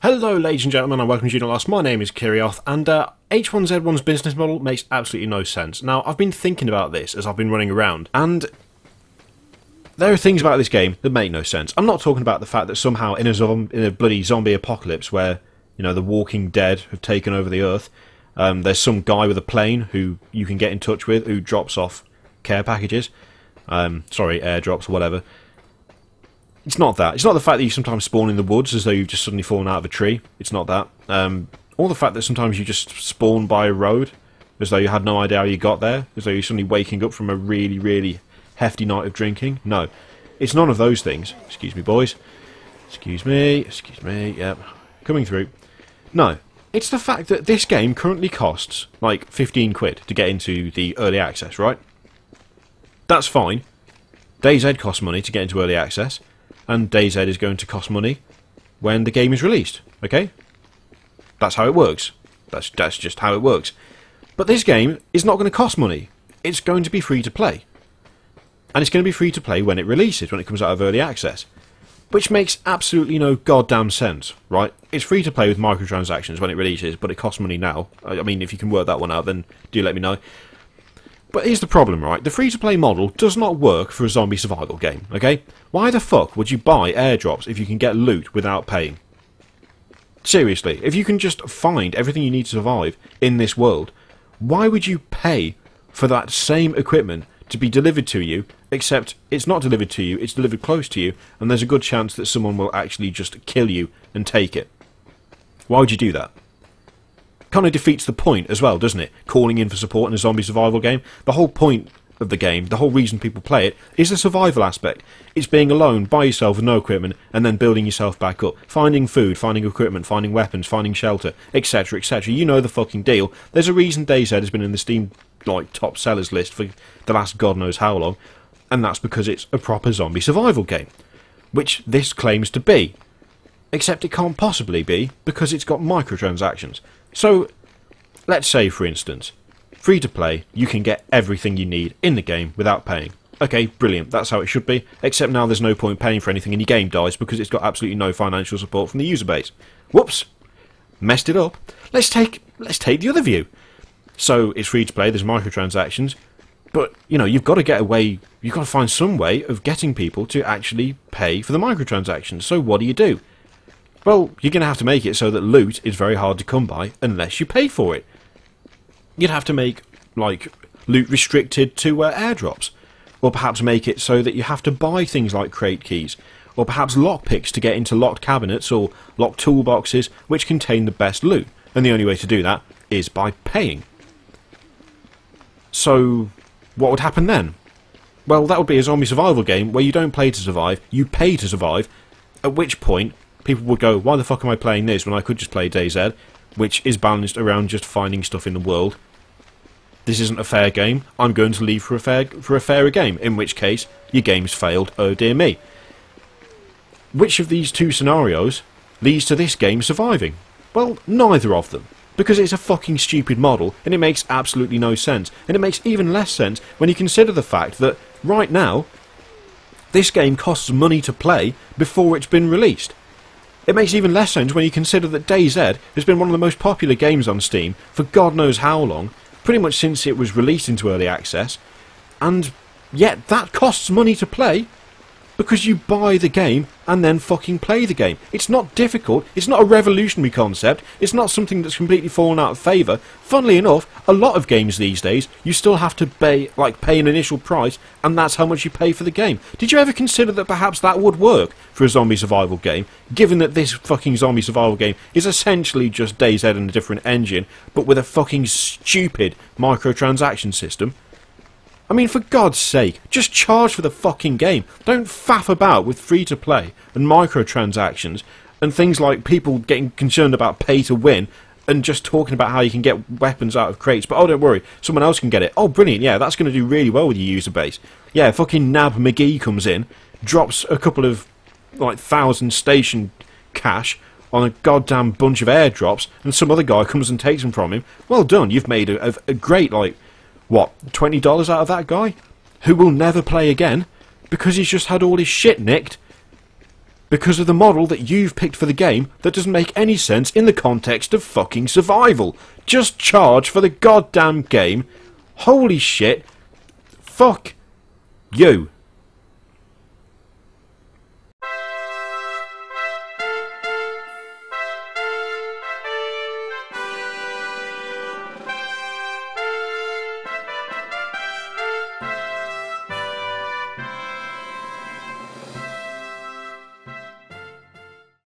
Hello ladies and gentlemen and welcome to Stylosa. My name is Kirioth and H1Z1's business model makes absolutely no sense. Now I've been thinking about this as I've been running around and there are things about this game that make no sense. I'm not talking about the fact that somehow in a bloody zombie apocalypse where, you know, the Walking Dead have taken over the earth, there's some guy with a plane who you can get in touch with who drops off care packages, airdrops or whatever. It's not that. It's not the fact that you sometimes spawn in the woods as though you've just suddenly fallen out of a tree. It's not that. Or the fact that sometimes you just spawn by a road as though you had no idea how you got there, as though you're suddenly waking up from a really, really hefty night of drinking. No. It's none of those things. Excuse me, boys. Excuse me, yep. Coming through. No. It's the fact that this game currently costs, like, 15 quid to get into the early access, right? That's fine. DayZ costs money to get into early access. And DayZ is going to cost money when the game is released, okay? That's how it works. That's just how it works. But this game is not going to cost money. It's going to be free to play. And it's going to be free to play when it releases, when it comes out of early access. Which makes absolutely no goddamn sense, right? It's free to play with microtransactions when it releases, but it costs money now. I mean, if you can work that one out, then do let me know. But here's the problem, right? The free-to-play model does not work for a zombie survival game, okay? Why the fuck would you buy airdrops if you can get loot without paying? Seriously, if you can just find everything you need to survive in this world, why would you pay for that same equipment to be delivered to you, except it's not delivered to you, it's delivered close to you, and there's a good chance that someone will actually just kill you and take it? Why would you do that? Kind of defeats the point as well, doesn't it? Calling in for support in a zombie survival game. The whole point of the game, the whole reason people play it, is the survival aspect. It's being alone, by yourself with no equipment, and then building yourself back up. Finding food, finding equipment, finding weapons, finding shelter, etc, etc. You know the fucking deal. There's a reason DayZ has been in the Steam top sellers list for the last god knows how long, and that's because it's a proper zombie survival game. Which this claims to be. Except it can't possibly be, because it's got microtransactions. So, let's say, for instance, free to play, you can get everything you need in the game without paying. Okay, brilliant, that's how it should be, except now there's no point paying for anything and your game dies because it's got absolutely no financial support from the user base. Whoops! Messed it up. Let's take the other view. So, it's free to play, there's microtransactions, but, you know, you've got to get a way, you've got to find some way of getting people to actually pay for the microtransactions. So what do? Well, you're going to have to make it so that loot is very hard to come by unless you pay for it. You'd have to make, like, loot restricted to airdrops. Or perhaps make it so that you have to buy things like crate keys. Or perhaps lockpicks to get into locked cabinets or locked toolboxes which contain the best loot. And the only way to do that is by paying. So, what would happen then? Well, that would be a zombie survival game where you don't play to survive, you pay to survive, at which point people would go, why the fuck am I playing this when I could just play DayZ, which is balanced around just finding stuff in the world. This isn't a fair game, I'm going to leave for a fairer game, in which case, your game's failed, oh dear me. Which of these two scenarios leads to this game surviving? Well, neither of them. Because it's a fucking stupid model, and it makes absolutely no sense. And it makes even less sense when you consider the fact that, right now, this game costs money to play before it's been released. It makes even less sense when you consider that DayZ has been one of the most popular games on Steam for God knows how long, pretty much since it was released into early access, and yet that costs money to play because you buy the game and then fucking play the game. It's not difficult, it's not a revolutionary concept, it's not something that's completely fallen out of favour. Funnily enough, a lot of games these days, you still have to pay an initial price, and that's how much you pay for the game. Did you ever consider that perhaps that would work for a zombie survival game, given that this fucking zombie survival game is essentially just DayZ and a different engine, but with a fucking stupid microtransaction system? I mean, for God's sake, just charge for the fucking game. Don't faff about with free-to-play and microtransactions and things like people getting concerned about pay-to-win and just talking about how you can get weapons out of crates. But, oh, don't worry, someone else can get it. Oh, brilliant, yeah, that's going to do really well with your user base. Yeah, fucking Nab McGee comes in, drops a couple of, 1,000 station cash on a goddamn bunch of airdrops, and some other guy comes and takes them from him. Well done, you've made a great, what, $20 out of that guy? Who will never play again because he's just had all his shit nicked. because of the model that you've picked for the game that doesn't make any sense in the context of fucking survival. Just charge for the goddamn game. Holy shit. Fuck you.